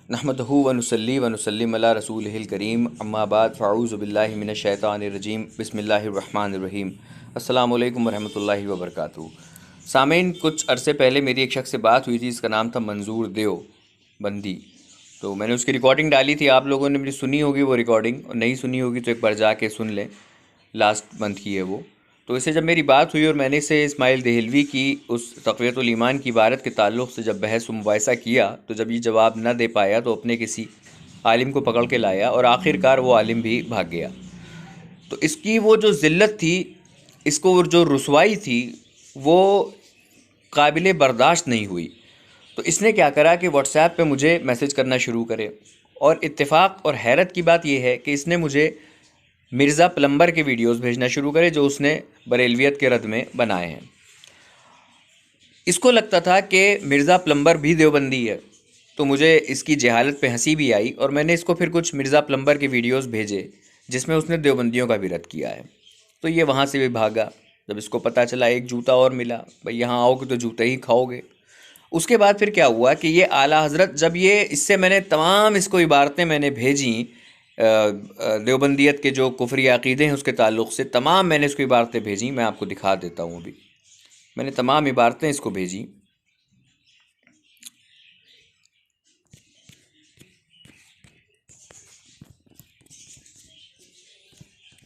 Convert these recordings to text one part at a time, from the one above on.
नहमदहु व नुसल्ली व नुसल्लिम अला रसूलिहिल करीम अम्मा बाद फ़अऊज़ु बिल्लाहि मिनश शैतानिर रजीम बिस्मिल्लाहिर रहमानिर रहीम। अस्सलामु अलैकुम व रहमतुल्लाहि व बरकातुहू। सामीन, कुछ अरसे पहले मेरी एक शख्स से बात हुई थी, इसका नाम था मंजूर देवबंदी। तो मैंने उसकी रिकॉर्डिंग डाली थी, आप लोगों ने मेरी सुनी होगी वो रिकॉर्डिंग, और नहीं सुनी होगी तो एक बार जाके सुन लें। लास्ट मंथ की है वो। तो इससे जब मेरी बात हुई और मैंने इसे इस्माइल देहलवी की उस तक़वियतुल ईमान की इबारत के ताल्लुक़ से जब बहस व मुबाहिसा किया, तो जब ये जवाब न दे पाया तो अपने किसी आलिम को पकड़ के लाया और आखिरकार वो आलिम भी भाग गया। तो इसकी वो जो ज़िल्लत थी, इसको जो रुसवाई थी, वो काबिल बर्दाश्त नहीं हुई। तो इसने क्या करा कि व्हाट्सएप पे मुझे मैसेज करना शुरू करे, और इत्तेफाक और हैरत की बात यह है कि इसने मुझे मिर्ज़ा प्लम्बर के वीडियोस भेजना शुरू करे जो उसने बरेलवियत के रद में बनाए हैं। इसको लगता था कि मिर्ज़ा प्लम्बर भी देवबंदी है, तो मुझे इसकी जहालत पे हंसी भी आई, और मैंने इसको फिर कुछ मिर्ज़ा प्लम्बर के वीडियोस भेजे जिसमें उसने देवबंदियों का भी रद्द किया है। तो ये वहाँ से भी भागा। जब इसको पता चला एक जूता और मिला, भाई यहाँ आओगे तो जूते ही खाओगे। उसके बाद फिर क्या हुआ कि ये आला हज़रत, जब ये इससे मैंने तमाम इसको इबारतें मैंने भेजी देवबंदियत के जो कुफरी अक़ीदे हैं उसके ताल्लुक़ से, तमाम मैंने इसको इबारतें भेजी। मैं आपको दिखा देता हूँ, अभी मैंने तमाम इबारतें इसको भेजी।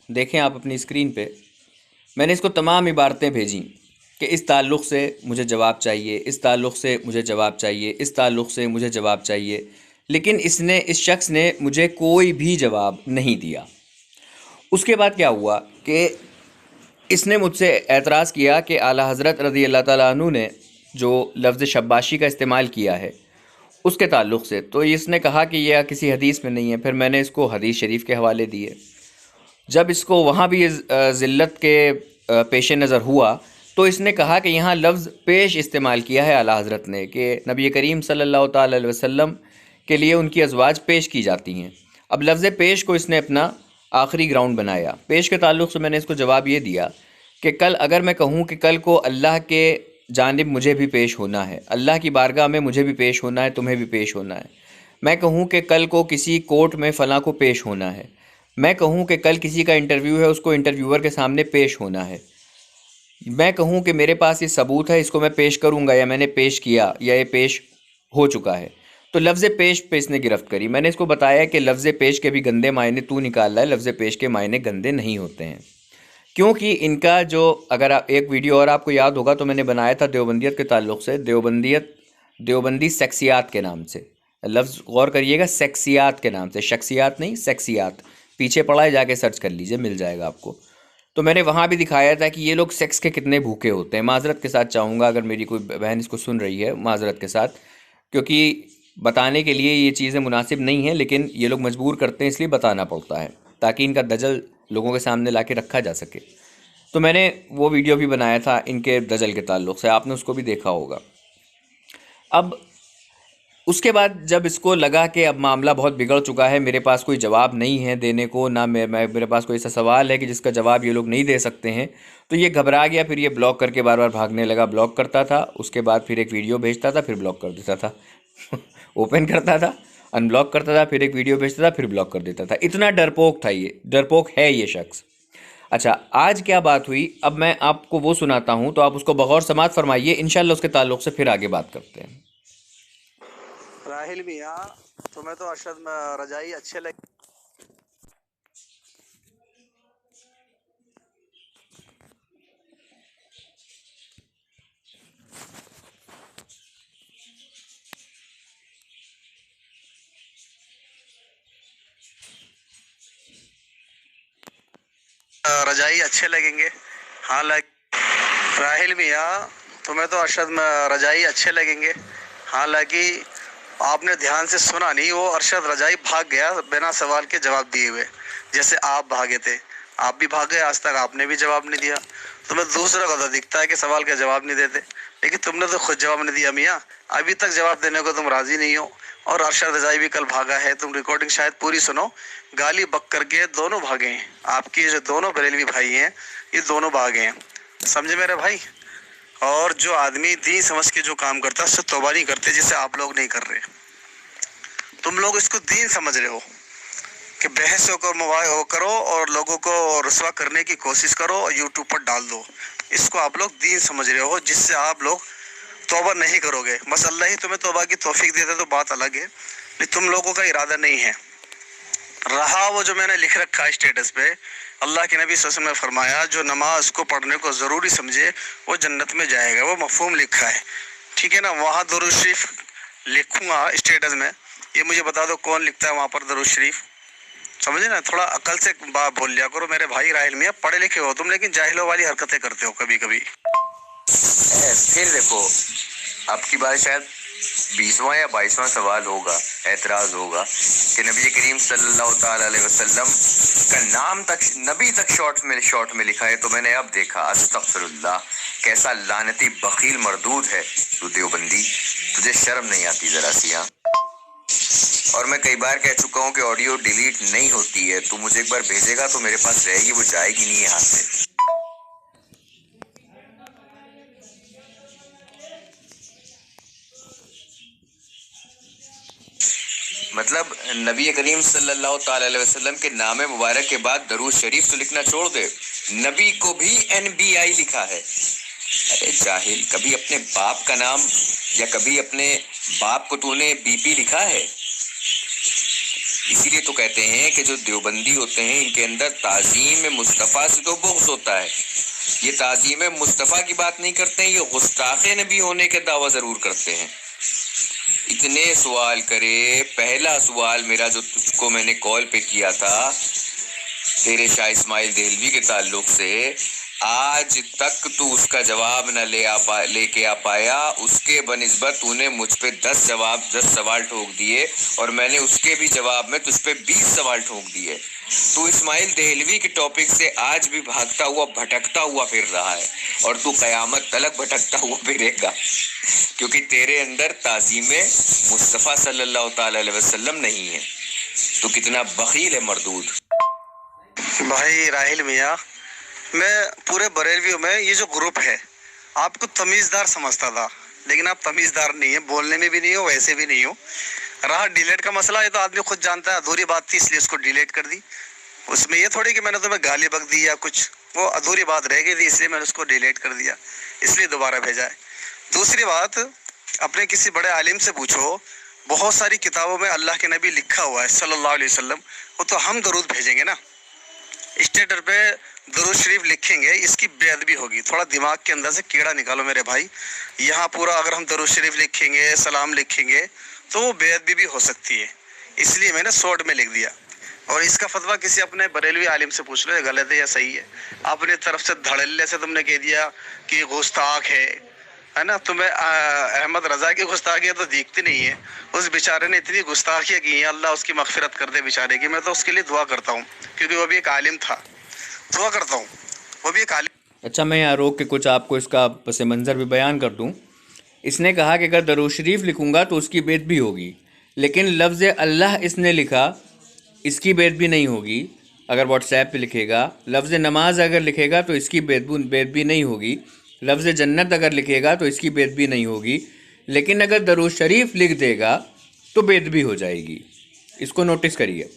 देखें आप अपनी स्क्रीन पे, मैंने इसको तमाम इबारतें भेजी कि इस ताल्लुक़ से मुझे जवाब चाहिए, इस ताल्लुक़ से मुझे जवाब चाहिए, इस ताल्लुक़ से मुझे जवाब चाहिए। लेकिन इस शख्स ने मुझे कोई भी जवाब नहीं दिया। उसके बाद क्या हुआ कि इसने मुझसे एतराज़ किया कि आला हज़रत रज़ी अल्लाह ताला अन्हु ने जो लफ्ज़ शब्बाशी का इस्तेमाल किया है उसके ताल्लुक़ से, तो इसने कहा कि यह किसी हदीस में नहीं है। फिर मैंने इसको हदीस शरीफ के हवाले दिए। जब इसको वहाँ भी ज़िल्लत के पेश नज़र हुआ तो इसने कहा कि यहाँ लफ्ज़ पेश इस्तेमाल किया है आला हज़रत ने, कि नबी करीम सल्लल्लाहु ताला अलैहि वसल्लम के लिए उनकी अज़वाज पेश की जाती हैं। अब लफ्ज़ पेश को इसने अपना आखिरी ग्राउंड बनाया। पेश के ताल्लुक़ से मैंने इसको जवाब ये दिया कि कल अगर मैं कहूँ कि कल को अल्लाह के जानिब मुझे भी पेश होना है, अल्लाह की बारगाह में मुझे भी पेश होना है, तुम्हें भी पेश होना है। मैं कहूँ कि कल को किसी कोर्ट में फ़लाँ को पेश होना है। मैं कहूँ कि कल किसी का इंटरव्यू है, उसको इंटरव्यूअर के सामने पेश होना है। मैं कहूँ कि मेरे पास ये सबूत है, इसको मैं पेश करूँगा, या मैंने पेश किया, या ये पेश हो चुका है, तो लफ्ज़ पेश पे इसने गिरफ्त करी। मैंने इसको बताया कि लफ्ज़ पेश के भी गंदे मायने तू निकाल रहा है, लफ्ज़ पेश के मायने गंदे नहीं होते हैं। क्योंकि इनका जो, अगर एक वीडियो और आपको याद होगा तो मैंने बनाया था देवबंदियत के ताल्लुक़ से, देवबंदी सेक्सियात के नाम से। लफ्ज़ गौर करिएगा, सेक्सियात के नाम से, शख्सियात नहीं, सेक्सियात। पीछे पड़ा है, जाके सर्च कर लीजिए, मिल जाएगा आपको। तो मैंने वहाँ भी दिखाया था कि ये लोग सेक्स के कितने भूखे होते हैं। माज़रत के साथ चाहूँगा अगर मेरी कोई बहन इसको सुन रही है, माज़रत के साथ, क्योंकि बताने के लिए ये चीज़ें मुनासिब नहीं हैं, लेकिन ये लोग मजबूर करते हैं, इसलिए बताना पड़ता है ताकि इनका दजल लोगों के सामने ला के रखा जा सके। तो मैंने वो वीडियो भी बनाया था इनके दजल के ताल्लुक़ से, आपने उसको भी देखा होगा। अब उसके बाद जब इसको लगा कि अब मामला बहुत बिगड़ चुका है, मेरे पास कोई जवाब नहीं है देने को, ना मेरे पास कोई ऐसा सवाल है कि जिसका जवाब ये लोग नहीं दे सकते हैं, तो ये घबरा गया। फिर ये ब्लॉक करके बार बार भागने लगा। ब्लॉक करता था, उसके बाद फिर एक वीडियो भेजता था, फिर ब्लॉक कर देता था ओपन करता था, अनब्लॉक करता था, फिर एक वीडियो भेजता था, फिर ब्लॉक कर देता था। इतना डरपोक था ये, डरपोक है ये शख्स। अच्छा, आज क्या बात हुई, अब मैं आपको वो सुनाता हूँ, तो आप उसको बगौर समात फरमाइए। इंशाल्लाह उसके ताल्लुक़ से फिर आगे बात करते हैं। राहिल मियाँ, तुम्हें तो अरशद रजाई अच्छे लगे। रजाई अच्छे लगेंगे, हालांकि राहिल मियाँ, तुम्हें तो अरशद रजाई अच्छे लगेंगे, हालांकि आपने ध्यान से सुना नहीं। वो अरशद रजाई भाग गया बिना सवाल के जवाब दिए हुए, जैसे आप भागे थे। आप भी भागे, आज तक आपने भी जवाब नहीं दिया। तुम्हें दूसरा का तो दिखता है कि सवाल का जवाब नहीं देते, लेकिन तुमने तो खुद जवाब नहीं दिया मियाँ। अभी तक जवाब देने को तुम राजी नहीं हो, और अरशद रजाई भी कल भागा है। तुम रिकॉर्डिंग शायद पूरी सुनो। गाली बक के दोनों भागे हैं। आपके जो दोनों बरेलवी भाई हैं, ये दोनों भागे हैं, समझे मेरे भाई। और जो आदमी दीन समझ के जो काम करता है उससे तौबा नहीं करते, जिसे आप लोग नहीं कर रहे। तुम लोग इसको दीन समझ रहे हो कि बहस करो और लोगों को रुसवा करने की कोशिश करो और यूट्यूब पर डाल दो। इसको आप लोग दीन समझ रहे हो, जिससे आप लोग तौबा नहीं करोगे। बस अल्लाह ही तुम्हें तौबा की तौफीक देता तो बात अलग है, लेकिन तुम लोगों का इरादा नहीं है। रहा वो जो मैंने लिख रखा है स्टेटस पे, अल्लाह के नबी सल्लल्लाहु अलैहि वसल्लम ने फरमाया जो नमाज को पढ़ने को ज़रूरी समझे वो जन्नत में जाएगा, वो मफहूम लिखा है, ठीक है ना। वहाँ दरूद शरीफ लिखूँगा स्टेटस में, ये मुझे बता दो कौन लिखता है वहाँ पर दरूद शरीफ, समझे ना। थोड़ा अकल से बात बोल लिया करो मेरे भाई राहिल मियाँ, पढ़े लिखे हो तुम लेकिन जाहिलों वाली हरकतें करते हो कभी कभी। फिर देखो, आपकी बात शायद 20वां या 22वां सवाल होगा, एतराज़ होगा कि नबी करीम सल्लल्लाहु ताला अलैहि वसल्लम का नाम तक, नबी तक शॉर्ट में लिखा है। तो मैंने अब देखा, अस्तगफिरुल्लाह, कैसा लानती बखील मरदूद है तू देवबंदी, तुझे शर्म नहीं आती ज़रा सी? हाँ, और मैं कई बार कह चुका हूँ कि ऑडियो डिलीट नहीं होती है, तू मुझे एक बार भेजेगा तो मेरे पास रहेगी, वो जाएगी नहीं यहाँ से। मतलब नबी करीम सल्लल्लाहु ताला अलैहि वसल्लम के नाम मुबारक के बाद दरूद शरीफ तो लिखना छोड़ दे, नबी को भी NBI लिखा है। अरे जाहिल, कभी अपने बाप का नाम या कभी अपने बाप को तूने BP लिखा है? इसीलिए तो कहते हैं कि जो देवबंदी होते हैं इनके अंदर ताज़ीम मुस्तफ़ा से तो बुग़्ज़ होता है। ये ताज़ीम मुस्तफ़ा की बात नहीं करते हैं, ये गुस्ताख़े नबी होने का दावा ज़रूर करते हैं। इतने सवाल करे, पहला सवाल मेरा जो तुझको मैंने कॉल पे किया था तेरे शाह इस्माइल देहलवी के ताल्लुक से, आज तक तू उसका जवाब न लेके आ पाया। उसके बनिस्बत तूने मुझ पे 10 सवाल ठोक दिए और मैंने उसके भी जवाब में तुझ पे 20 सवाल ठोक दिए। तू इस्माइल देहलवी के टॉपिक से आज भी भागता हुआ भटकता हुआ फिर रहा है और तू क़यामत तलक भटकता हुआ फिरेगा, क्योंकि तेरे अंदर ताज़ीमे मुस्तफ़ा सल्लल्लाहु ताला अलैहि वसल्लम नहीं है। तो कितना बखील है मरदूद। भाई राहिल मियाँ, मैं पूरे बरेलवियों में ये जो ग्रुप है आपको तमीज़दार समझता था, लेकिन आप तमीज़दार नहीं है, बोलने में भी नहीं हो, वैसे भी नहीं हो। रहा डिलीट का मसला, ये तो आदमी खुद जानता है, अधूरी बात थी इसलिए उसको डिलीट कर दी। उसमें ये थोड़ी कि मैंने तुम्हें गाली बक दी या कुछ, वो अधूरी बात रह गई थी इसलिए मैंने उसको डिलीट कर दिया, इसलिए दोबारा भेजा है। दूसरी बात, अपने किसी बड़े आलिम से पूछो, बहुत सारी किताबों में अल्लाह के नबी लिखा हुआ है सल्लल्लाहु अलैहि वसल्लम, वो तो हम दरूद भेजेंगे ना, स्टेटस पे दरूद शरीफ लिखेंगे, इसकी बेअदबी होगी। थोड़ा दिमाग के अंदर से कीड़ा निकालो मेरे भाई। यहाँ पूरा अगर हम दरूद शरीफ लिखेंगे, सलाम लिखेंगे, तो वो बेअदबी भी हो सकती है, इसलिए मैंने शॉर्ट में लिख दिया। और इसका फतवा किसी अपने बरेलवी आलिम से पूछ लो, ये गलत है या सही है। अपने तरफ से धड़ल्ले से तुमने कह दिया कि गुस्ताख है ना। तुम्हें अहमद रजा की गुस्ताखियाँ तो दिखती नहीं है, उस बेचारे ने इतनी गुस्ताखियाँ की हैं, अल्लाह उसकी मगफिरत कर दे बेचारे की। मैं तो उसके लिए दुआ करता हूँ, क्योंकि वो भी एक आलिम था, दुआ करता हूँ, वो भी एक आलिम। अच्छा, मैं यहाँ रोक के कुछ आपको इसका पस मंज़र भी बयान कर दूँ। इसने कहा कि अगर दरूद शरीफ लिखूँगा तो उसकी बेदबी होगी, लेकिन लफ्ज़ अल्लाह इसने लिखा, इसकी बेदबी नहीं होगी। अगर व्हाट्सएप पे लिखेगा, लफ्ज़ नमाज अगर लिखेगा तो इसकी बेदबी नहीं होगी। लफ्ज़ जन्नत अगर लिखेगा तो इसकी बेदबी नहीं होगी, लेकिन अगर दरूद शरीफ लिख देगा तो बेदबी हो जाएगी। इसको नोटिस करिए।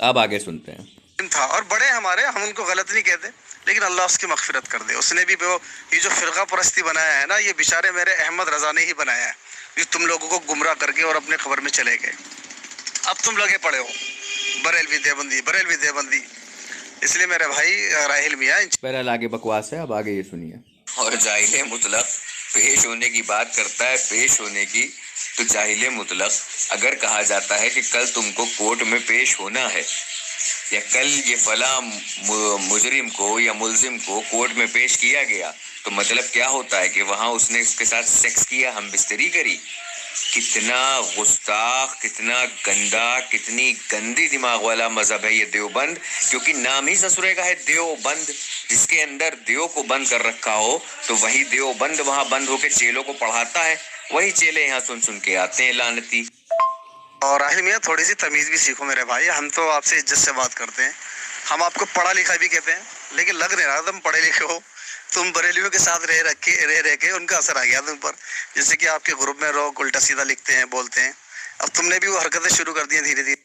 अब आगे सुनते हैं। था और बड़े हमारे, हम उनको गलत नहीं कहते, लेकिन अल्लाह उसकी मगफिरत कर दे। उसने भी वो ये जो फिरका परस्ती बनाया है ना, ये बेचारे मेरे अहमद रजा ने ही बनाया है, जो तुम लोगों को गुमराह करके और अपने खबर में चले गए। अब तुम लगे पड़े हो बरेलवी देवबंदी। इसलिए मेरे भाई राहिल मियाँ, बहरहाल आगे बकवास है, अब आगे ये सुनिए। और जाहिल मुतलक पेश होने की बात करता है, पेश होने की, तो जाहिल मुतलक अगर कहा जाता है कि कल तुमको कोर्ट में पेश होना है या कल ये फला मुजरिम को या मुलजिम को कोर्ट में पेश किया गया, तो मतलब क्या होता है कि वहाँ उसने उसके साथ सेक्स किया, हम बिस्तरी करी। कितना गुस्ताख, कितना गंदा, कितनी गंदी दिमाग वाला मजहब है ये देवबंद, क्योंकि नाम ही ससुरे का है देवबंद। जिसके अंदर देव को बंद कर रखा हो तो वही देवबंद वहाँ बंद होकर चेलों को पढ़ाता है, वही चेले यहाँ सुन सुन के आते हैं लानती। और राहिल मियाँ, थोड़ी सी तमीज़ भी सीखो मेरे भाई, हम तो आपसे इज्जत से बात करते हैं, हम आपको पढ़ा लिखा भी कहते हैं, लेकिन लग नहीं रहा तुम पढ़े लिखे हो। तुम बरेलियों के साथ रह के उनका असर आ गया तुम पर। जैसे कि आपके ग्रुप में लोग उल्टा सीधा लिखते हैं, बोलते हैं, اب تم نے بھی وہ حرکتیں شروع کر دی ہیں دھیرے دھیرے.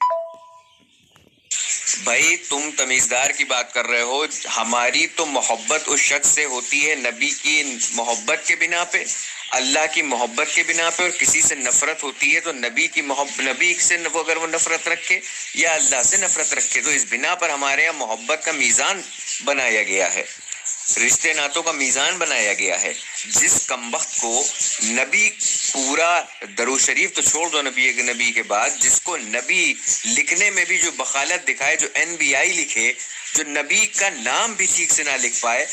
بھائی تم تمیزدار کی بات کر رہے ہو. ہماری تو محبت اس شخص سے ہوتی ہے نبی کی محبت کے بنا پہ, اللہ کی محبت کے بنا پہ, اور کسی سے نفرت ہوتی ہے تو نبی کی محبت, نبی سے وہ اگر وہ نفرت رکھے یا اللہ سے نفرت رکھے, تو اس بنا پر ہمارے یہاں محبت کا میزان بنایا گیا ہے, رشتے ناتوں کا میزان بنایا گیا ہے. جس کمبخت کو نبی پورا درو شریف تو چھوڑ دو نبی کے بعد, جس کو نبی لکھنے میں بھی جو بخالت دکھائے, جو NBI لکھے, جو نبی کا نام بھی ٹھیک سے نہ لکھ پائے,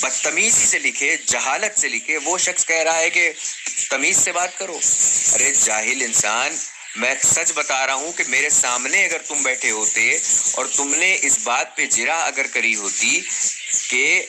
بدتمیزی سے لکھے, جہالت سے لکھے, وہ شخص کہہ رہا ہے کہ تمیز سے بات کرو. ارے جاہل انسان, میں سچ بتا رہا ہوں کہ میرے سامنے اگر تم بیٹھے ہوتے اور تم نے اس بات پہ جرا اگر کری ہوتی کہ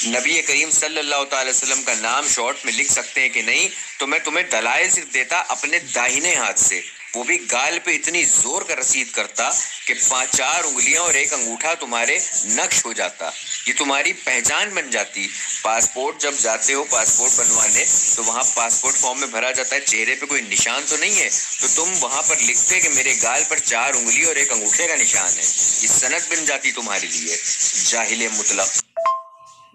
نبی کریم صلی اللہ تعالی وسلم کا نام شارٹ میں لکھ سکتے ہیں کہ نہیں, تو میں تمہیں دلائل صرف دیتا اپنے داہنے ہاتھ سے, وہ بھی گال پہ اتنی زور کا رسید کرتا کہ 4 انگلیاں اور 1 انگوٹھا تمہارے نقش ہو جاتا, یہ تمہاری پہچان بن جاتی. پاسپورٹ جب جاتے ہو پاسپورٹ بنوانے تو وہاں پاسپورٹ فارم میں بھرا جاتا ہے, چہرے پہ کوئی نشان تو نہیں ہے, تو تم وہاں پر لکھتے کہ میرے گال پر 4 انگلی اور 1 انگوٹھے کا نشان ہے, یہ سند بن جاتی تمہارے لیے. جاہل مطلق.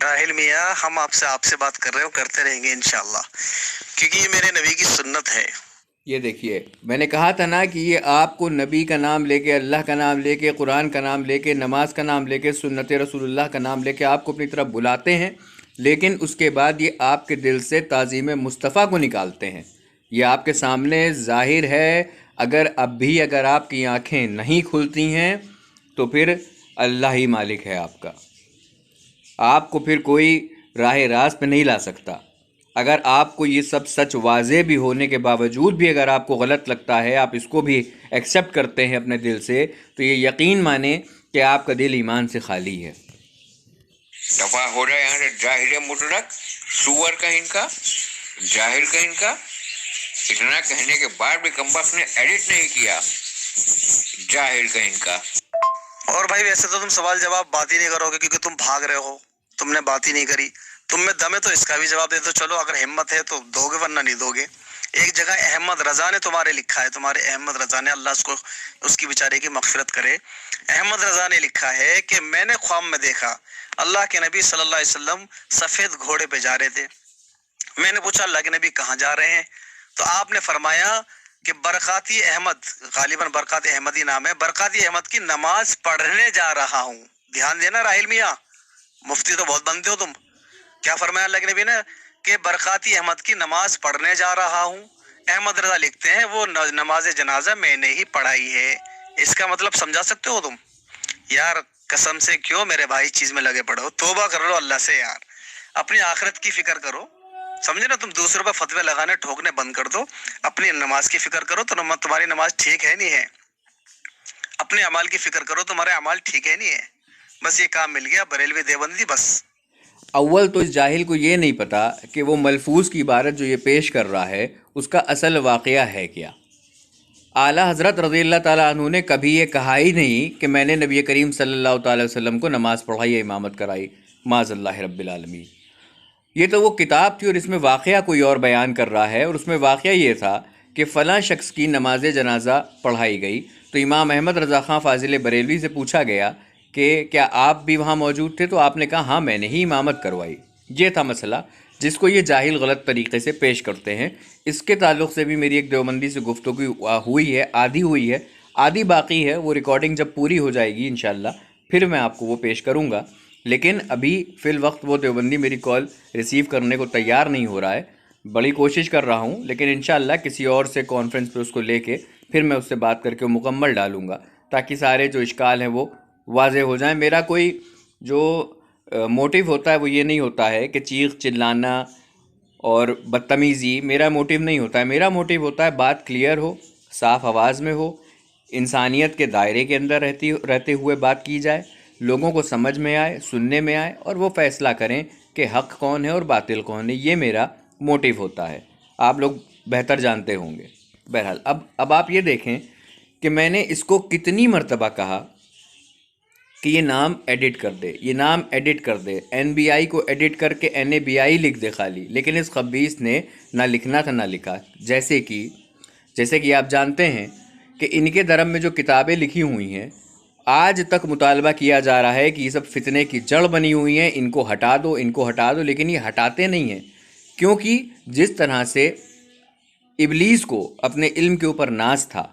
راہل میاں, ہم آپ سے بات کر رہے ہو, کرتے رہیں گے انشاءاللہ, کیونکہ یہ میرے نبی کی سنت ہے. یہ دیکھیے, میں نے کہا تھا نا کہ یہ آپ کو نبی کا نام لے کے, اللہ کا نام لے کے, قرآن کا نام لے کے, نماز کا نام لے کے, سنت رسول اللہ کا نام لے کے آپ کو اپنی طرف بلاتے ہیں, لیکن اس کے بعد یہ آپ کے دل سے تعظیم مصطفیٰ کو نکالتے ہیں. یہ آپ کے سامنے ظاہر ہے. اگر آپ کی آنکھیں نہیں کھلتی ہیں تو پھر اللہ ہی مالک ہے آپ کا, آپ کو پھر کوئی راہ راست پہ نہیں لا سکتا. اگر آپ کو یہ سب سچ واضح بھی ہونے کے باوجود بھی اگر آپ کو غلط لگتا ہے, آپ اس کو بھی ایکسیپٹ کرتے ہیں اپنے دل سے, تو یہ یقین مانیں کہ آپ کا دل ایمان سے خالی ہے. دفعہ ہو رہا ہے یہاں سے جاہل مطلق, سور کہیں کا, جاہل کہیں کا. اتنا کہنے کے بعد بھی کمبخت نے ایڈٹ نہیں کیا, جاہل کہیں کا. اور بھائی ویسے تو تم سوال جواب بات ہی نہیں کرو گے, کیونکہ تم بھاگ رہے ہو, تم نے بات ہی نہیں کری. تم میں دم ہے تو اس کا بھی جواب دے دو, چلو اگر ہمت ہے تو دو گے, ورنہ نہیں دو گے. ایک جگہ احمد رضا نے تمہارے لکھا ہے, تمہارے احمد رضا نے, اللہ اس کو اس کی بیچارے کی مغفرت کرے, احمد رضا نے لکھا ہے کہ میں نے خواب میں دیکھا اللہ کے نبی صلی اللہ علیہ وسلم سفید گھوڑے پہ جا رہے تھے. میں نے پوچھا اللہ کے نبی کہاں جا رہے ہیں, تو آپ نے فرمایا کہ برکاتی احمد, غالباً برکات احمد ہی نام ہے, برکاتی احمد کی نماز پڑھنے جا رہا ہوں. دھیان دینا راہل میاں, مفتی تو بہت بنتے ہو تم. کیا فرمایا اللہ کے نبی نے کہ برکاتی احمد کی نماز پڑھنے جا رہا ہوں. احمد رضا لکھتے ہیں وہ نماز جنازہ میں نے ہی پڑھائی ہے. اس کا مطلب سمجھا سکتے ہو تم؟ یار قسم سے کیوں میرے بھائی چیز میں لگے پڑو, توبہ کر لو اللہ سے یار, اپنی آخرت کی فکر کرو. سمجھے نا, تم دوسروں پہ فتوے لگانے ٹھوکنے بند کر دو, اپنی نماز کی فکر کرو تو تمہاری نماز ٹھیک ہے نہیں ہے. اپنے عمال کی فکر کرو, تمہارے عمال ٹھیک ہے نہیں ہے. بس یہ کام مل گیا, بریلوی دیوبندی بس. اول تو اس جاہل کو یہ نہیں پتا کہ وہ ملفوظ کی عبارت جو یہ پیش کر رہا ہے اس کا اصل واقعہ ہے کیا. اعلیٰ حضرت رضی اللہ تعالیٰ عنہ نے کبھی یہ کہا ہی نہیں کہ میں نے نبی کریم صلی اللہ تعالی وسلم کو نماز پڑھائی یا امامت کرائی, معاذ اللہ رب العالمین. یہ تو وہ کتاب تھی اور اس میں واقعہ کوئی اور بیان کر رہا ہے, اور اس میں واقعہ یہ تھا کہ فلاں شخص کی نماز جنازہ پڑھائی گئی, تو امام احمد رضا خان فاضل بریلوی سے پوچھا گیا کہ کیا آپ بھی وہاں موجود تھے, تو آپ نے کہا ہاں میں نے ہی امامت کروائی. یہ تھا مسئلہ جس کو یہ جاہل غلط طریقے سے پیش کرتے ہیں. اس کے تعلق سے بھی میری ایک دیوبندی سے گفتگو ہوئی ہے, آدھی باقی ہے. وہ ریکارڈنگ جب پوری ہو جائے گی انشاءاللہ پھر میں آپ کو وہ پیش کروں گا, لیکن ابھی فی الوقت وہ دیوبندی میری کال ریسیو کرنے کو تیار نہیں ہو رہا ہے. بڑی کوشش کر رہا ہوں, لیکن انشاءاللہ کسی اور سے کانفرنس پہ اس کو لے کے پھر میں اس سے بات کر کے مکمل ڈالوں گا, تاکہ سارے جو اشکال ہیں وہ واضح ہو جائیں. میرا کوئی جو موٹیو ہوتا ہے وہ یہ نہیں ہوتا ہے کہ چیخ چلانا اور بدتمیزی, میرا موٹیو نہیں ہوتا ہے. میرا موٹیو ہوتا ہے بات کلیئر ہو, صاف آواز میں ہو, انسانیت کے دائرے کے اندر رہتے ہوئے بات کی جائے, لوگوں کو سمجھ میں آئے, سننے میں آئے, اور وہ فیصلہ کریں کہ حق کون ہے اور باطل کون ہے. یہ میرا موٹیو ہوتا ہے, آپ لوگ بہتر جانتے ہوں گے. بہرحال اب آپ یہ دیکھیں کہ میں نے اس کو کتنی مرتبہ کہا کہ یہ نام ایڈٹ کر دے, یہ نام ایڈٹ کر دے, NBI کو ایڈٹ کر کے NABI لکھ دے خالی, لیکن اس خبیث نے نہ لکھنا تھا نہ لکھا. جیسے کہ جیسے کہ آپ جانتے ہیں کہ ان کے دھرم میں جو کتابیں لکھی ہوئی ہیں آج تک مطالبہ کیا جا رہا ہے کہ یہ سب فتنے کی جڑ بنی ہوئی ہیں، ان کو ہٹا دو، ان کو ہٹا دو، لیکن یہ ہٹاتے نہیں ہیں، کیونکہ جس طرح سے ابلیس کو اپنے علم کے اوپر ناز تھا،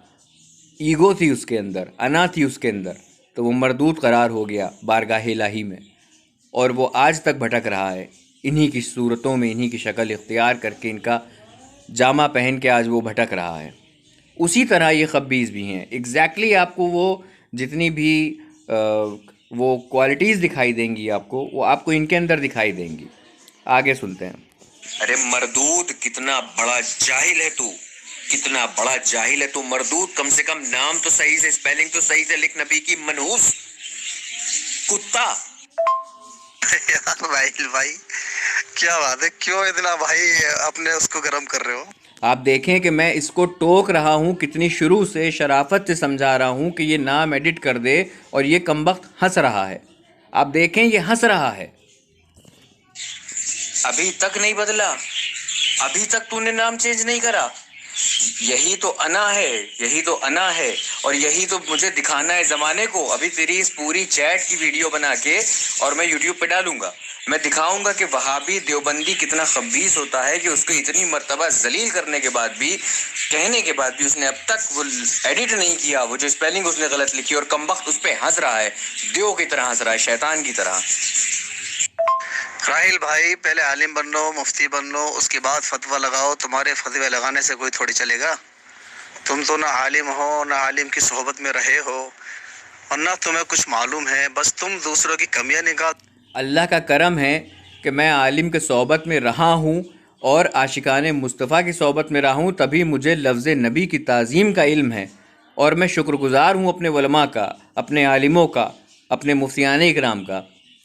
ایگو تھی اس کے اندر، انا تھی اس کے اندر، تو وہ مردود قرار ہو گیا بارگاہ الہی میں، اور وہ آج تک بھٹک رہا ہے انہی کی صورتوں میں، انہی کی شکل اختیار کر کے، ان کا جامہ پہن کے آج وہ بھٹک رہا ہے۔ اسی طرح یہ خبیث بھی ہیں، ایگزیکٹلی آپ کو وہ جتنی بھی وہ کوالٹیز دکھائی دیں گی آپ کو، وہ آپ کو ان کے اندر دکھائی دیں گی۔ آگے سنتے ہیں۔ ارے مردود کتنا بڑا جاہل ہے تو، کتنا بڑا جاہل ہے تو مردود، کم سے کم نام تو صحیح سے، اسپیلنگ تو صحیح سے لکھ، نبی کی منحوس کتا۔ یار راہیل بھائی کیا بات ہے، کیوں اتنا بھائی اپنے اس کو گرم کر رہے ہو؟ آپ دیکھیں کہ میں اس کو ٹوک رہا ہوں، کتنی شروع سے شرافت سے سمجھا رہا ہوں کہ یہ نام ایڈٹ کر دے، اور یہ کمبخت ہنس رہا ہے۔ آپ دیکھیں یہ ہنس رہا ہے، ابھی تک نہیں بدلا، ابھی تک تو نے نام چینج نہیں کرا۔ یہی تو انا ہے، یہی تو انا ہے، اور یہی تو مجھے دکھانا ہے زمانے کو۔ ابھی تیری اس پوری چیٹ کی ویڈیو بنا کے اور میں یوٹیوب پہ ڈالوں گا، میں دکھاؤں گا کہ وہابی دیوبندی کتنا خبیث ہوتا ہے، کہ اس کو اتنی مرتبہ ذلیل کرنے کے بعد بھی، کہنے کے بعد بھی، اس نے اب تک وہ ایڈٹ نہیں کیا، وہ جو اسپیلنگ اس نے غلط لکھی، اور کمبخت اس پہ ہنس رہا ہے، دیو کی طرح ہنس رہا ہے، شیطان کی طرح۔ راہیل بھائی پہلے عالم بن لو، مفتی بن لو، اس کے بعد فتویٰ لگاؤ۔ تمہارے فتوے لگانے سے کوئی تھوڑی چلے گا؟ تم تو نہ عالم ہو، نہ عالم کی صحبت میں رہے ہو، اور نہ تمہیں کچھ معلوم ہے، بس تم دوسروں کی کمیاں نکال۔ اللہ کا کرم ہے کہ میں عالم کے صحبت میں رہا ہوں اور عاشقان مصطفیٰ کی صحبت میں رہا ہوں، تبھی مجھے لفظ نبی کی تعظیم کا علم ہے، اور میں شکر گزار ہوں اپنے علماء کا، اپنے عالموں کا، اپنے مفتیان اکرام کا،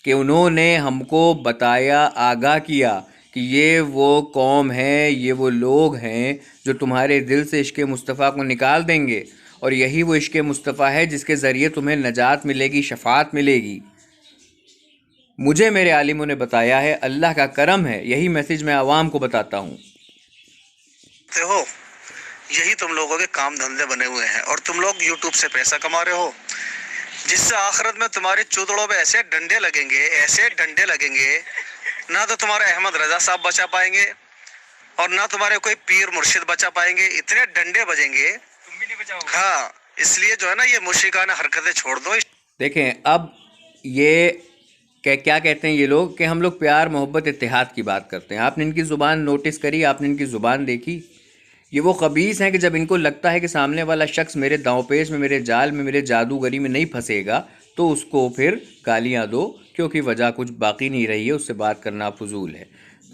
کہ انہوں نے ہم کو بتایا، آگاہ کیا کہ یہ وہ قوم ہے، یہ وہ لوگ ہیں جو تمہارے دل سے عشق مصطفیٰ کو نکال دیں گے، اور یہی وہ عشق مصطفیٰ ہے جس کے ذریعے تمہیں نجات ملے گی، شفاعت ملے گی۔ مجھے میرے عالموں نے بتایا ہے، اللہ کا کرم ہے، یہی میسیج میں عوام کو بتاتا ہوں۔ ہو یہی تم لوگوں کے کام دھندے بنے ہوئے ہیں، اور تم لوگ یوٹیوب سے پیسہ کما رہے ہو، جس سے آخرت میں تمہاری چودڑوں پہ ایسے ڈنڈے لگیں گے، ایسے ڈنڈے لگیں گے، نہ تو تمہارے احمد رضا صاحب بچا پائیں گے، اور نہ تمہارے کوئی پیر مرشد بچا پائیں گے، اتنے ڈنڈے بجیں گے۔ تم بھی نہیں بچاؤ گے۔ ہاں، اس لیے جو ہے نا یہ مشرکانہ حرکتیں چھوڑ دو۔ دیکھیں اب یہ کیا کہتے ہیں یہ لوگ، کہ ہم لوگ پیار، محبت، اتحاد کی بات کرتے ہیں۔ آپ نے ان کی زبان نوٹس کری، آپ نے ان کی زبان دیکھی؟ یہ وہ خبیث ہیں کہ جب ان کو لگتا ہے کہ سامنے والا شخص میرے داؤں پیش میں، میرے جال میں، میرے جادوگری میں نہیں پھنسے گا، تو اس کو پھر گالیاں دو، کیونکہ وجہ کچھ باقی نہیں رہی ہے، اس سے بات کرنا فضول ہے۔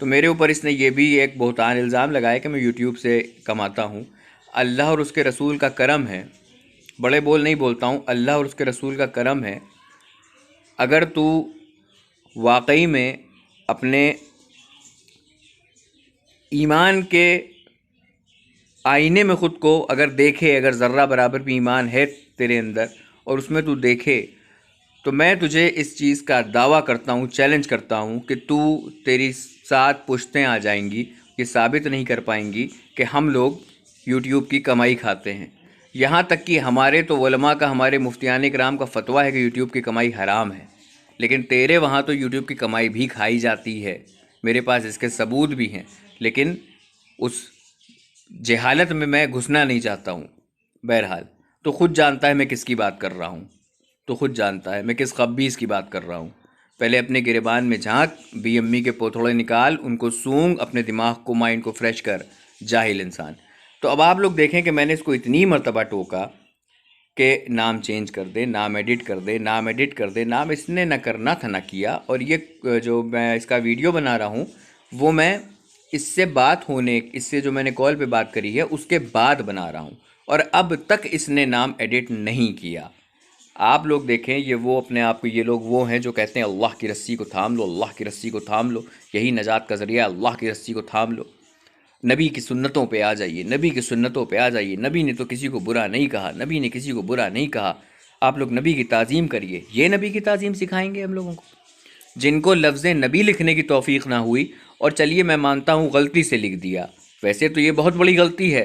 تو میرے اوپر اس نے یہ بھی ایک بہتان الزام لگایا کہ میں یوٹیوب سے کماتا ہوں۔ اللہ اور اس کے رسول کا کرم ہے، بڑے بول نہیں بولتا ہوں، اللہ اور اس کے رسول کا کرم ہے، اگر تو واقعی میں اپنے ایمان کے آئینے میں خود کو اگر دیکھے، اگر ذرہ برابر بھی ایمان ہے تیرے اندر اور اس میں تو دیکھے، تو میں تجھے اس چیز کا دعویٰ کرتا ہوں، چیلنج کرتا ہوں کہ تیری 7 پشتیں آ جائیں گی، یہ ثابت نہیں کر پائیں گی کہ ہم لوگ یوٹیوب کی کمائی کھاتے ہیں۔ یہاں تک کہ ہمارے تو علماء کا، ہمارے مفتیان کرام کا فتویٰ ہے کہ یوٹیوب کی کمائی حرام ہے، لیکن تیرے وہاں تو یوٹیوب کی کمائی بھی کھائی جاتی ہے، میرے پاس اس کے ثبوت بھی ہیں، لیکن اس جہالت میں گھسنا نہیں چاہتا ہوں۔ بہرحال تو خود جانتا ہے میں کس کی بات کر رہا ہوں، تو خود جانتا ہے میں کس خبیث کی بات کر رہا ہوں۔ پہلے اپنے گریبان میں جھانک، بی امی کے پوتھوڑے نکال، ان کو سونگ، اپنے دماغ کو، مائنڈ کو فریش کر، جاہل انسان۔ تو اب آپ لوگ دیکھیں کہ میں نے اس کو اتنی مرتبہ ٹوکا کہ نام چینج کر دے، نام ایڈٹ کر دے، نام ایڈٹ کر دے، نام اس نے نہ کرنا تھا نہ کیا، اور یہ جو میں اس کا ویڈیو بنا رہا ہوں وہ میں اس سے بات ہونے، اس سے جو میں نے کال پہ بات کری ہے اس کے بعد بنا رہا ہوں، اور اب تک اس نے نام ایڈٹ نہیں کیا۔ آپ لوگ دیکھیں، یہ وہ اپنے آپ کو، یہ لوگ وہ ہیں جو کہتے ہیں اللہ کی رسی کو تھام لو، اللہ کی رسی کو تھام لو، یہی نجات کا ذریعہ، اللہ کی رسی کو تھام لو، نبی کی سنتوں پہ آ جائیے، نبی کی سنتوں پہ آ جائیے، نبی نے تو کسی کو برا نہیں کہا، نبی نے کسی کو برا نہیں کہا، آپ لوگ نبی کی تعظیم کریے۔ یہ نبی کی تعظیم سکھائیں گے ہم لوگوں کو، جن کو لفظ نبی لکھنے کی توفیق نہ ہوئی، اور چلیے میں مانتا ہوں غلطی سے لکھ دیا، ویسے تو یہ بہت بڑی غلطی ہے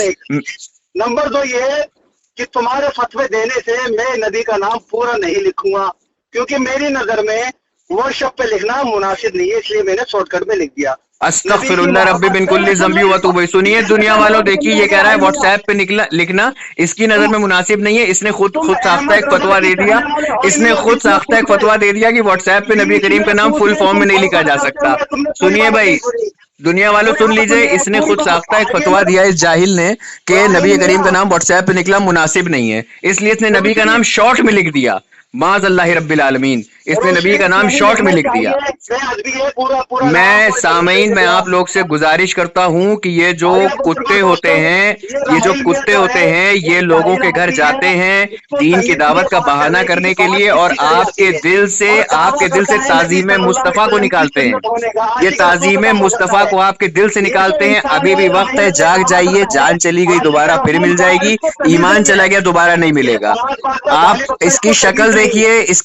नंबर एक। नंबर दो ये कि तुम्हारे फतवे देने से मैं नबी का नाम पूरा नहीं लिखूंगा, क्योंकि मेरी नजर में व्हाट्सएप पे लिखना मुनासिब नहीं है, इसलिए मैंने शॉर्टकट में लिख दिया। अस्तगफिरुल्लाह रब्बी बिन कुल्ली ज़ंबी व तूब। सुनिए दुनिया वालों, देखिए ये कह रहा है व्हाट्सएप पे लिखना इसकी नजर में मुनासिब नहीं है। इसने खुद साख्ता एक फतवा दे दिया, इसने खुद साख्ता एक फतवा दे दिया कि व्हाट्सएप पे नबी करीम का नाम फुल फॉर्म में नहीं लिखा जा सकता। सुनिए भाई, दुनिया वालों सुन लीजिए, इसने खुद साख्ता एक फतवा दिया इस जाहिल ने कि नबी करीम का नाम व्हाट्सएप पे निकला मुनासिब नहीं है, इसलिए इसने नबी का नाम शॉर्ट में लिख दिया। माज़अल्लाह रब्बिल आलमीन, इसने नबी का नाम शॉर्ट में लिख दिया। मैं सामीन, मैं आप लोग से गुजारिश करता हूं कि ये जो कुत्ते होते हैं, ये लोगों के घर जाते हैं दीन की दावत का बहाना करने के लिए, और आपके दिल से ताज़ीम मुस्तफ़ा को निकालते हैं। ये ताज़ीम मुस्तफ़ा को आपके दिल से निकालते हैं। अभी भी वक्त है, जाग जाइए। जान चली गई दोबारा फिर मिल जाएगी, ईमान चला गया दोबारा नहीं मिलेगा। आप इसकी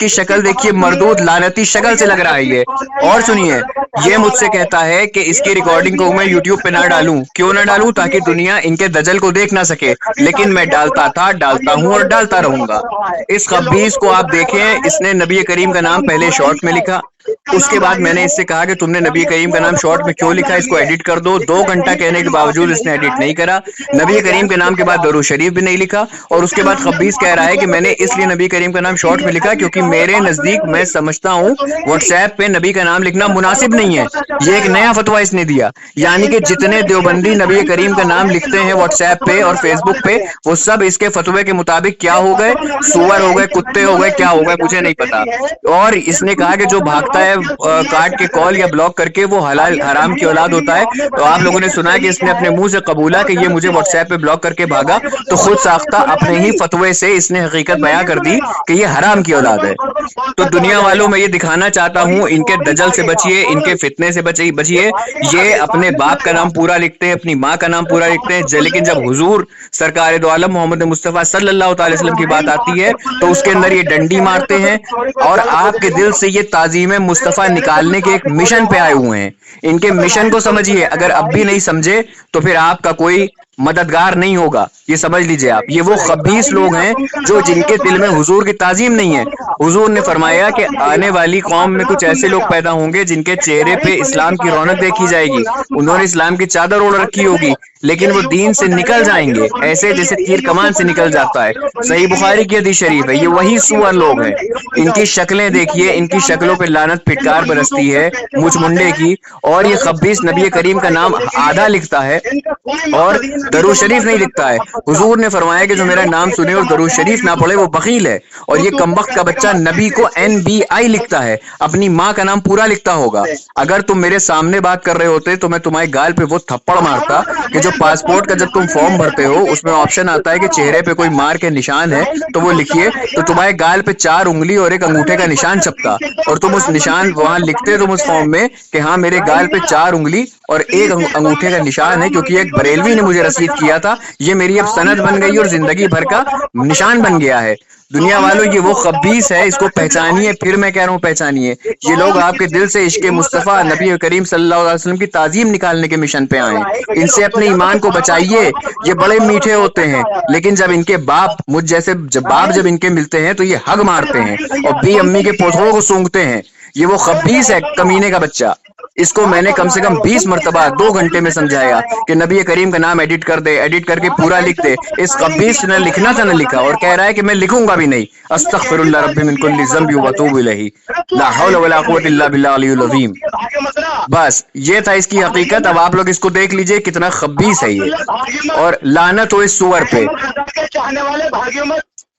शक्ल देखिए, मरदूद लानती शक्ल से लग रहा है ये। और सुनिए, ये मुझसे कहता है कि इसकी रिकॉर्डिंग को मैं यूट्यूब पे ना डालूं। क्यों ना डालूं? ताकि दुनिया इनके दजल को देख ना सके, लेकिन मैं डालता था, डालता हूं और डालता रहूंगा। इस खबीस को आप देखें, इसने नबी करीम का नाम पहले शॉर्ट में लिखा, उसके बाद मैंने इससे कहा कि तुमने नबी करीम का नाम शॉर्ट में क्यों लिखा, इसको एडिट कर दो। 2 घंटा कहने के बावजूद इसने एडिट नहीं करा। नबी करीम के नाम के बाद दरूद शरीफ भी नहीं लिखा, और उसके बाद खबीस कह रहा है कि मैंने इसलिए नबी करीम का नाम शॉर्ट में लिखा क्योंकि मेरे नजदीक, मैं समझता हूं व्हाट्सएप पे नबी का नाम लिखना मुनासिब नहीं है। ये एक नया फतवा इसने दिया, यानी कि जितने देवबंदी नबी करीम का नाम लिखते हैं व्हाट्सएप पे और फेसबुक पे, वो सब इसके फतवे के मुताबिक क्या हो गए, सुअर हो गए, कुत्ते हो गए, क्या हो गए मुझे नहीं पता। और इसने कहा कि जो भागता है काट के कॉल या ब्लॉक करके वो हलाल हराम की औलाद होता है। तो आप लोगों ने सुना कि इसने अपने मुंह से कबूला कि ये मुझे व्हाट्सएप पे ब्लॉक करके भागा, तो खुद साख्ता अपने ही फतवे से इसने हकीकत बयां कर दी कि ये हराम की औलाद है। तो दुनिया वालों, मैं ये दिखाना चाहता हूं, इनके दजल से बचिए, इनके फितने से बचिए। ये अपने बाप का नाम पूरा लिखते हैं, अपनी माँ का नाम पूरा लिखते हैं, लेकिन जब हुजूर सरकार दो आलम मोहम्मद मुस्तफ़ा सल्लल्लाहु अलैहि वसल्लम की बात आती है तो उसके अंदर ये डंडी मारते हैं, और आपके दिल से ये ताज़ीम मुस्तफ़ा निकालने के एक मिशन पे आए हुए हैं। इनके मिशन को समझिए, अगर अब भी नहीं समझे तो फिर आपका कोई मददगार नहीं होगा, ये समझ लीजिए आप। ये वो खबीस लोग हैं जो जिनके दिल में हुजूर की ताजीम नहीं है। हुजूर ने फरमाया कि आने वाली कौम में कुछ ऐसे लोग पैदा होंगे जिनके चेहरे पे इस्लाम की रौनक देखी जाएगी, उन्होंने इस्लाम की चादर ओढ़ रखी होगी, लेकिन वो दीन से निकल जाएंगे ऐसे जैसे तीर कमान से निकल जाता है। सही बुखारी की हदीस शरीफ है। ये वही सुअर लोग हैं। इनकी शक्लें देखिए, इनकी शक्लों पे लानत फिटकार बरसती है मुझ मुंडे की। और ये खबीस नबी करीम का नाम आधा लिखता है और दरूद शरीफ नहीं लिखता है। हुजूर ने फरमाया कि जो मेरा नाम सुने और दरूद शरीफ ना पढ़े वो बखील है। और ये कमबख्त का बच्चा नबी को NBI लिखता है, अपनी माँ का नाम पूरा लिखता होगा। अगर तुम मेरे सामने बात कर रहे होते तो मैं तुम्हारे गाल पे वो थप्पड़ मारता कि जो पासपोर्ट का जब तुम फॉर्म भरते हो उसमें ऑप्शन आता है कि चेहरे पे कोई मार के निशान है तो वो लिखिए, तो तुम्हारे गाल पे 4 उंगली और 1 अंगूठे का निशान छपता, और तुम उस निशान वहां लिखते तुम उस फॉर्म में कि हाँ मेरे गाल पे 4 उंगली और 1 अंगूठे का निशान है, क्योंकि एक बरेलवी ने मुझे रसीद किया था। ये मेरी अब सनद बन गई और जिंदगी भर का निशान बन गया है। दुनिया वालों, ये वो खबीस है, इसको पहचानिए। फिर मैं कह रहा हूँ पहचानिए। ये लोग आपके दिल से इश्क़ मुस्तफ़ा नबी करीम सल्लल्लाहु अलैहि वसल्लम की ताज़ीम निकालने के मिशन पे आए। इनसे अपने ईमान को बचाइए। ये बड़े मीठे होते हैं, लेकिन जब इनके बाप मुझ जैसे जब इनके मिलते हैं तो ये हग मारते हैं और बी अम्मी के पोथों को सूंघते हैं। ये वो खबीस है, कमीने का बच्चा। इसको मैंने कम से कम 20 मरतबा 2 घंटे में समझाया कि नबी करीम का नाम एडिट कर दे, एडिट करके पूरा लिख दे। इस खबीस ने लिखना था न लिखा, और कह रहा है कि मैं लिखूंगा भी नहीं। अस्तगफिरुल्लाह रब्बी मिन कुल्ली ज़ंबि व अतूबु इलैहि, ला हौला वला कुव्वता इल्ला बिल्लाह अलियुल अज़ीम। बस ये था इसकी हकीकत। अब आप लोग इसको देख लीजिए कितना खबीस है ये, और लानत हो इस सुअर पे।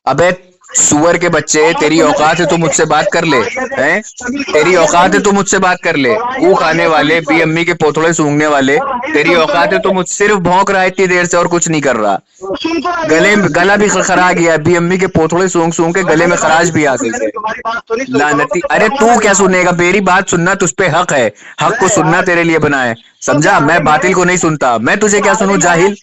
अबे सुअर के बच्चे, तेरी औकात है तो मुझसे बात कर ले, हैं? तेरी औकात है तो मुझसे बात कर ले। ऊ खाने वाले, बी अम्मी के पोथड़े सूंघने वाले, तेरी औकात है तो मुझ सिर्फ भौंक रहा है इतनी देर से और कुछ नहीं कर रहा। गला भी खरा गया है, बी अम्मी के पोथड़े सूंघ सूंघ के गले में खराश भी आ गई है। लानती, अरे तू क्या सुनेगा? मेरी बात सुनना तुझ पे हक है, हक को सुनना तेरे लिए बना है, समझा? मैं बातिल को नहीं सुनता। मैं तुझे क्या सुनूं जाहिल?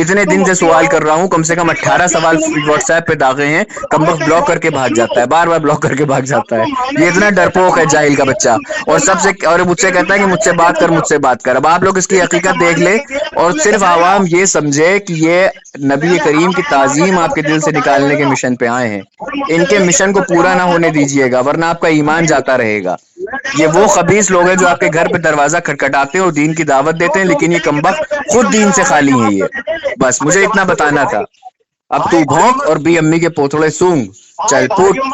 اتنے دن سے سوال کر رہا ہوں, کم سے کم 18 سوال واٹس ایپ پہ داغے ہیں, کم وقت بلاک کر کے بھاگ جاتا ہے, بار بار بلاک کر کے بھاگ جاتا ہے. یہ اتنا ڈرپوک ہے جاہل کا بچہ, اور سب سے اور مجھ سے کہتا ہے کہ مجھ سے بات کر, مجھ سے بات کر. اب آپ لوگ اس کی حقیقت دیکھ لیں اور صرف عوام یہ سمجھے کہ یہ نبی کریم کی تعظیم آپ کے دل سے نکالنے کے مشن پہ آئے ہیں. ان کے مشن کو پورا نہ ہونے دیجیے گا, ورنہ آپ کا ایمان جاتا رہے گا. یہ وہ خبیث لوگ ہیں جو آپ کے گھر پہ دروازہ کھٹکھٹاتے ہیں اور دین کی دعوت دیتے ہیں, لیکن یہ کمبخت خود دین سے خالی ہیں. یہ بس مجھے اتنا بتانا تھا. اب تو بھونک اور بھی امی کے پوتھڑے سونگ, چل پوٹ.